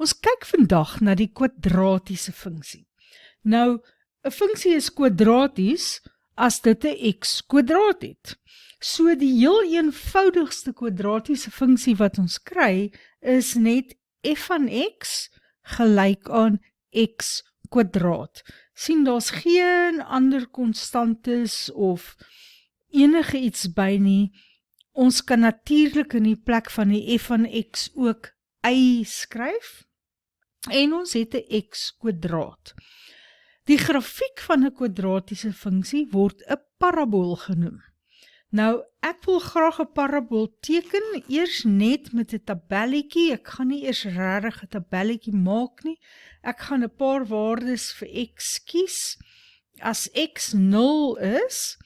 Ons kyk vandag na die kwadratiese funksie. Nou, 'n funksie is kwadraties as dit 'n x kwadraat het. So die heel eenvoudigste kwadratiese funksie wat ons kry, is net f van x gelyk aan x kwadraat. Sien, daar's geen ander konstantes of enige iets by nie. Ons kan natuurlik in die plek van die f van x ook y skryf. En ons het 'n x kwadraat. Die grafiek van 'n kwadratiese funksie word 'n parabool genoem. Nou, ek wil graag 'n parabool teken, eers net met 'n tabelletjie. Ek gaan nie eers regtig 'n tabelletjie maak nie. Ek gaan 'n paar waardes vir x kies. As x 0 is,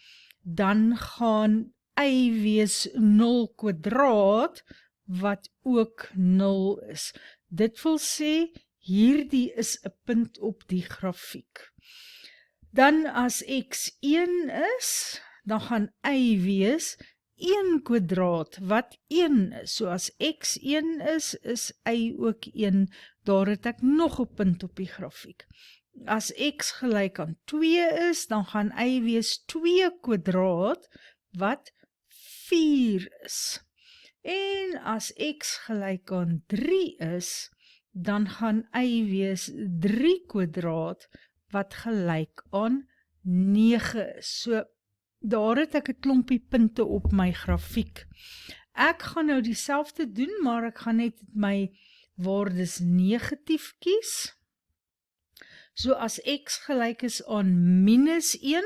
dan gaan y wees 0 kwadraat, wat ook 0 is. Dit wil sê, hierdie is 'n punt op die grafiek. Dan as x 1 is, dan gaan y wees 1 kwadraat, wat 1 is. So as x 1 is y ook 1. Daar het ek nog 'n punt op die grafiek. As x gelyk aan 2 is, dan gaan y wees 2 kwadraat, wat 4 is. En as x gelyk aan 3 is, dan gaan y wees 3 kwadraat, wat gelyk aan 9 is. So, daar het ek 'n klompie punte op my grafiek. Ek gaan nou dieselfde doen, maar ek gaan net my waardes negatief kies. So as x gelyk is aan minus 1,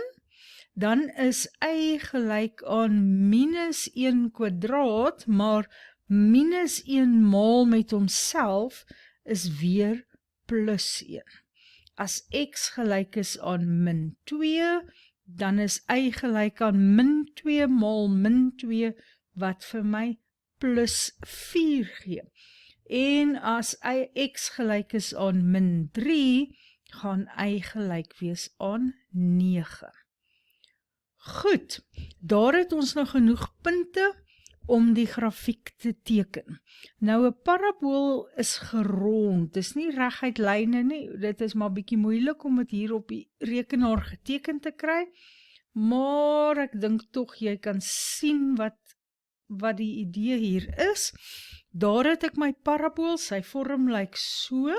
dan is y gelyk aan minus 1 kwadraat, maar minus 1 maal met homself is weer plus 1. As x gelyk is aan min 2, dan is y gelyk aan min 2 maal min 2, wat vir my plus 4 gee. En as x gelyk is aan min 3, gaan y gelyk wees aan 9. Goed, daar het ons nou genoeg punte om die grafiek te teken. Nou, 'n parabool is gerond, dis nie reguit lyne nie, dit is maar bietjie moeilik om dit hier op die rekenaar geteken te kry, maar ek dink tog jy kan sien wat die idee hier is. Daar het ek my parabool, sy vorm lyk so.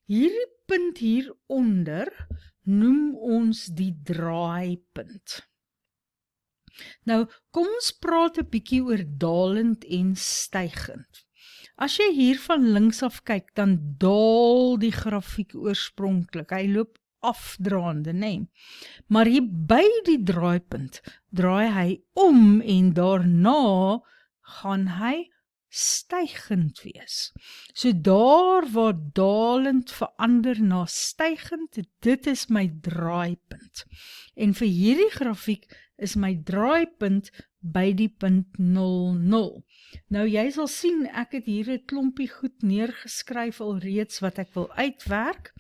Hierdie punt hieronder noem ons die draaipunt. Nou, kom ons praat 'n bietjie oor dalend en stygend. As jy hier van links af kyk, dan daal die grafiek oorspronklik. Hy loop afdraande, nee. Maar hier by die draaipunt draai hy om en daarna gaan hy stygend wees. So daar waar dalend verander na stygend, dit is my draaipunt. En vir hierdie grafiek is my draaipunt by die punt 0,0. Nou jy sal sien, ek het hier 'n klompie goed neergeskryf alreeds wat ek wil uitwerk.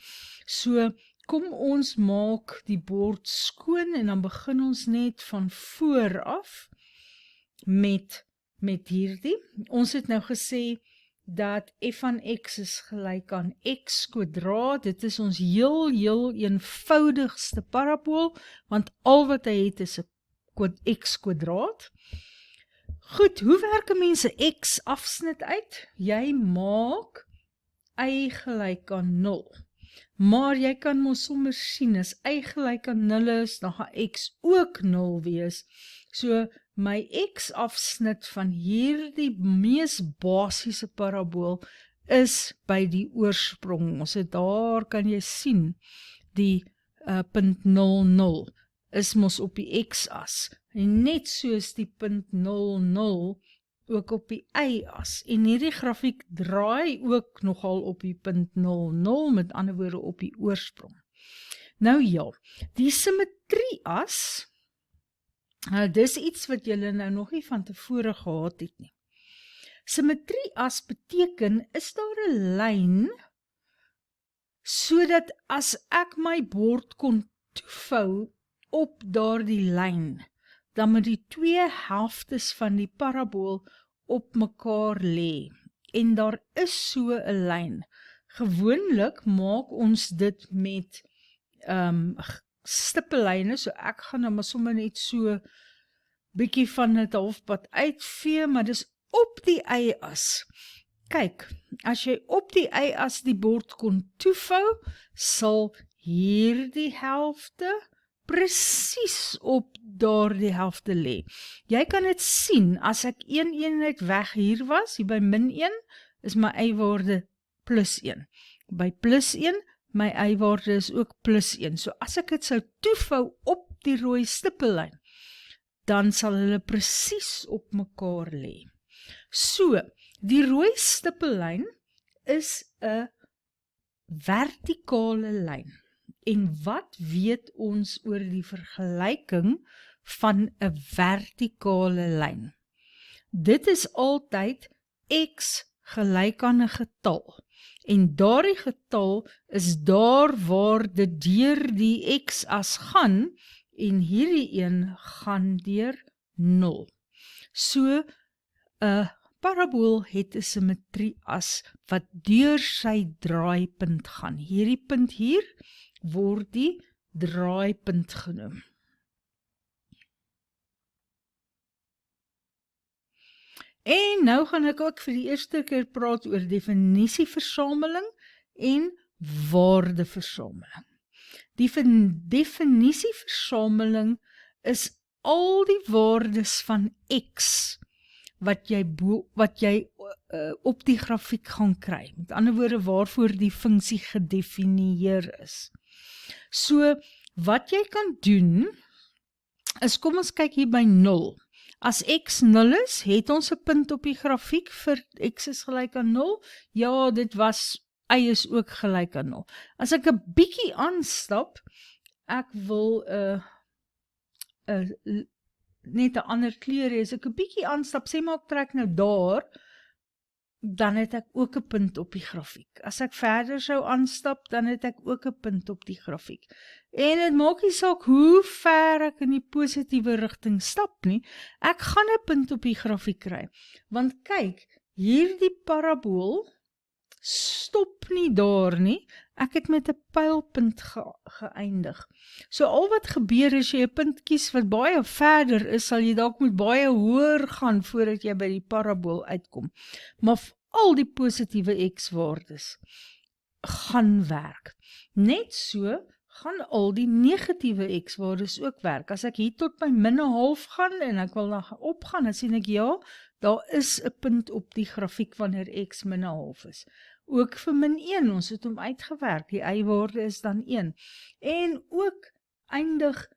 So kom ons maak die bord skoon en dan begin ons net van voor af met hierdie. Ons het nou gesê dat f van x is gelyk aan x kwadraat. Dit is ons heel eenvoudigste parabool, want al wat hy het is 'n x kwadraat. Goed, hoe werk 'n mens 'n x afsnit uit? Jy maak y gelyk aan 0. Maar jy kan mos sommer sien, as y gelyk aan 0 is, dan gaan x ook 0 wees. So, my x-afsnit van hierdie mees basiese parabool is by die oorsprong. Ons het daar, kan jy sien, die punt 0,0 is mos op die x-as. En net soos die punt 0,0 ook op die y-as. En hierdie grafiek draai ook nogal op die punt 0,0, met ander woorde op die oorsprong. Nou ja, die simmetrie-as, dis iets wat julle nou nog nie van tevore gehad het nie. Simmetrie-as beteken, is daar 'n lyn, sodat as ek my bord kon toevou op daardie lyn, dan moet die twee helftes van die parabool op mekaar lê. En daar is so 'n lyn. gewoonlik maak ons dit met stippellyne, so ek gaan nou maar sommer net so bietjie van dit halfpad uitvee, maar dis op die y-as. Kyk, as jy op die y-as die bord kon toevou, sal hierdie helfte presies op daardie helfte lê. Jy kan dit sien, as ek een eenheid weg hier was, hier by -1, is my y-waarde +1. By +1, my y-waarde is ook +1. So as ek dit sou toevou op die rooi stippellyn, dan sal hulle presies op mekaar lê. So, die rooi stippellyn is 'n vertikale lyn. En wat weet ons oor die vergelyking van 'n vertikale lyn? Dit is altyd x gelyk aan 'n getal. En daardie getal is daar waar dit deur die x-as gaan, en hierdie een gaan deur 0. So, 'n parabool het 'n simmetrie-as wat deur sy draaipunt gaan. Hierdie punt hier word die draaipunt genoem. En nou gaan ek ook vir die eerste keer praat oor definisieversameling en waardeversameling. Die definisieversameling is al die waardes van x wat jy op die grafiek gaan kry. Met ander woorde, waarvoor die funksie gedefinieer is. So, wat jy kan doen, is kom ons kyk hier by 0. As x 0 is, het ons 'n punt op die grafiek vir x is gelyk aan 0. Ja, dit was, y is ook gelyk aan 0. As ek 'n bietjie aanstap, ek wil net 'n ander kleur hê, as ek 'n bietjie aanstap, sê maar ek trek nou daar, dan het ek ook 'n punt op die grafiek. As ek verder sou aanstap, dan het ek ook 'n punt op die grafiek. En dit maak nie saak hoe ver ek in die positiewe rigting stap nie, ek gaan 'n punt op die grafiek kry. Want kyk, hierdie parabool stop nie daar nie, ek het met 'n pylpunt geëindig. So al wat gebeur as jy 'n punt kies wat baie verder is, sal jy dalk moet baie hoër gaan voordat jy by die parabool uitkom. Maar al die positiewe x-waardes gaan werk. Net so gaan al die negatiewe x-waardes ook werk. As ek hier tot by -0,5 gaan en ek wil na opgaan, dan sien ek ja, daar is 'n punt op die grafiek wanneer x -0,5 is. Ook vir -1, ons het hom uitgewerk, die y-waarde is dan 1. En ook eindig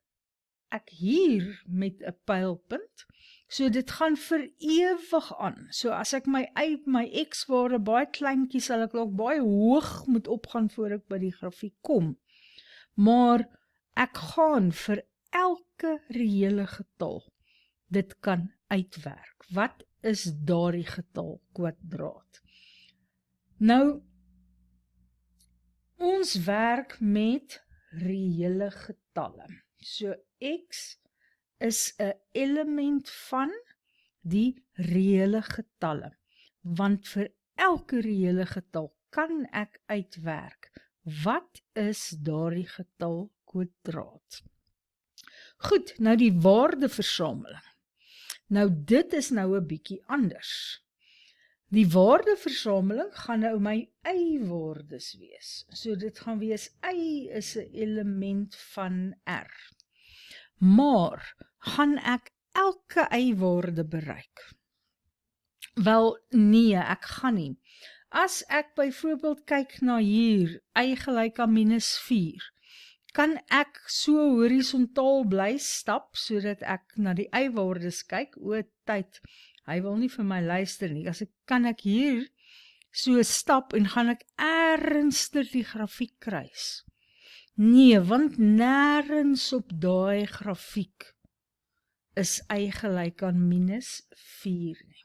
ek hier met 'n pylpunt, so dit gaan vir ewig aan. So as ek my x-waarde baie klein kies, sal ek ook baie hoog moet opgaan voor ek by die grafiek kom. Maar ek gaan vir elke reële getal dit kan uitwerk. Wat is daardie getal kwadraat? Nou, ons werk met reële getalle. So x is 'n element van die reële getalle, want vir elke reële getal kan ek uitwerk, wat is daardie getal kwadraat? Goed, nou die waardeversameling. Nou dit is nou 'n bietjie anders. Die waardeversameling gaan nou my y-waardes wees. So dit gaan wees y is 'n element van R. Maar gaan ek elke y-waarde bereik? Wel nee, ek gaan nie. As ek byvoorbeeld kyk na hier, y gelyk aan -4, kan ek so horisontaal bly stap, sodat ek na die y-waardes kyk, o tyd, hy wil nie vir my luister nie, kan ek hier so stap en gaan ek ernstig die grafiek kruis? Nee, want nêrens op daai grafiek is y gelyk aan -4 nie.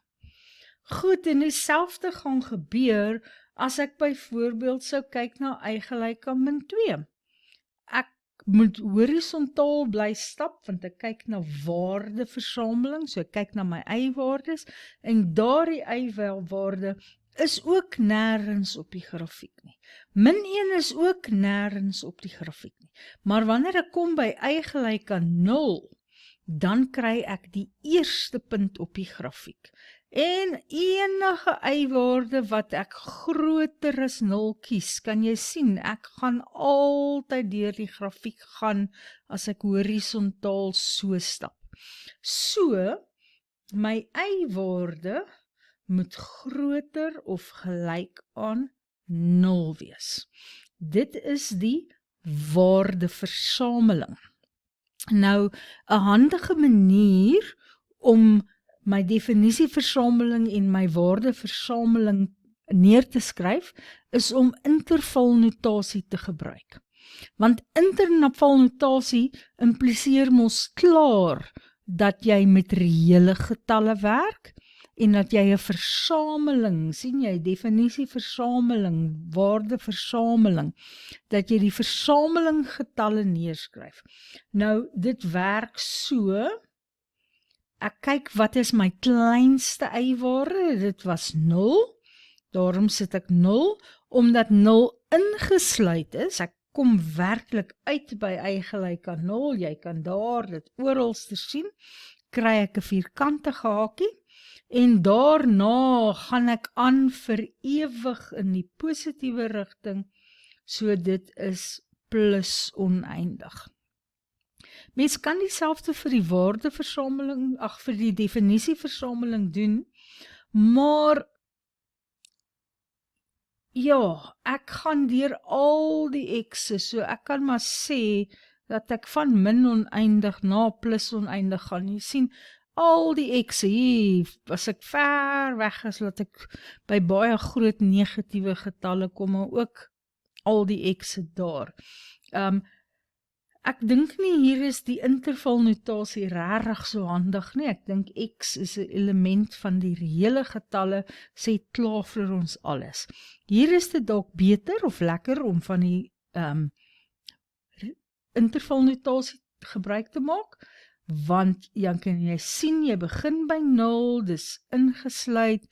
Goed, en dieselfde gaan gebeur as ek byvoorbeeld sou kyk na y gelyk aan -2. Ek moet horisontaal bly stap, want ek kyk na waardeversameling, so ek kyk na my y-waardes, en daardie y-waarde is ook nêrens op die grafiek nie. Min 1 is ook nêrens op die grafiek nie. Maar wanneer ek kom by y gelyk aan 0, dan kry ek die eerste punt op die grafiek. En enige y-waarde wat ek groter as 0 kies, kan jy sien, ek gaan altyd deur die grafiek gaan as ek horisontaal so stap. So, my y-waarde moet groter of gelyk aan 0 wees. Dit is die waardeversameling. Nou, 'n handige manier om my definisieversameling en my waardeversameling neer te skryf, is om intervalnotasie te gebruik. Want intervalnotasie impliseer mos klaar dat jy met reële getalle werk, en dat jy 'n versameling, sien jy, definisieversameling, waardeversameling, dat jy die versameling getalle neerskryf. Nou, dit werk so, ek kyk wat is my kleinste y-waarde, dit was 0, daarom sit ek 0, omdat 0 ingesluit is, ek kom werklik uit by y gelyk aan 0, jy kan daar dit oralste sien, kry ek 'n vierkantige hakie, en daarna gaan ek aan vir ewig in die positiewe rigting, so dit is plus oneindig. Mens kan dieselfde vir die waardeversameling, vir die definisieversameling doen, maar ja, ek gaan deur al die x'e, so ek kan maar sê dat ek van min oneindig na plus oneindig gaan. Jy sien, al die x'e hier, as ek ver weg is, laat ek by baie groot negatiewe getalle kom, maar ook al die x'e daar. Ek dink nie hier is die intervalnotasie regtig so handig nie. Ek dink x is 'n element van die reële getalle, sê klaar vir ons alles. Hier is dit dalk beter of lekker om van die intervalnotasie gebruik te maak, want dan kan jy sien, jy begin by 0, dis ingesluit,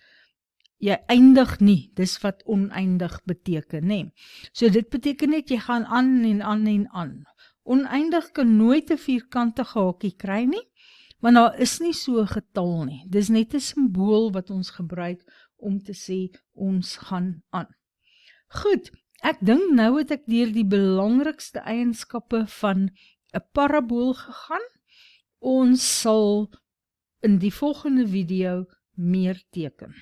jy eindig nie, dis wat oneindig beteken, nee. So dit beteken net, jy gaan aan en aan en aan. Oneindig kan nooit 'n vierkantige hakie kry nie, want daar is nie so 'n getal nie. Dis net 'n simbool wat ons gebruik om te sê, ons gaan aan. Goed, ek dink nou het ek deur die belangrikste eienskappe van 'n parabool gegaan. Ons sal in die volgende video meer teken.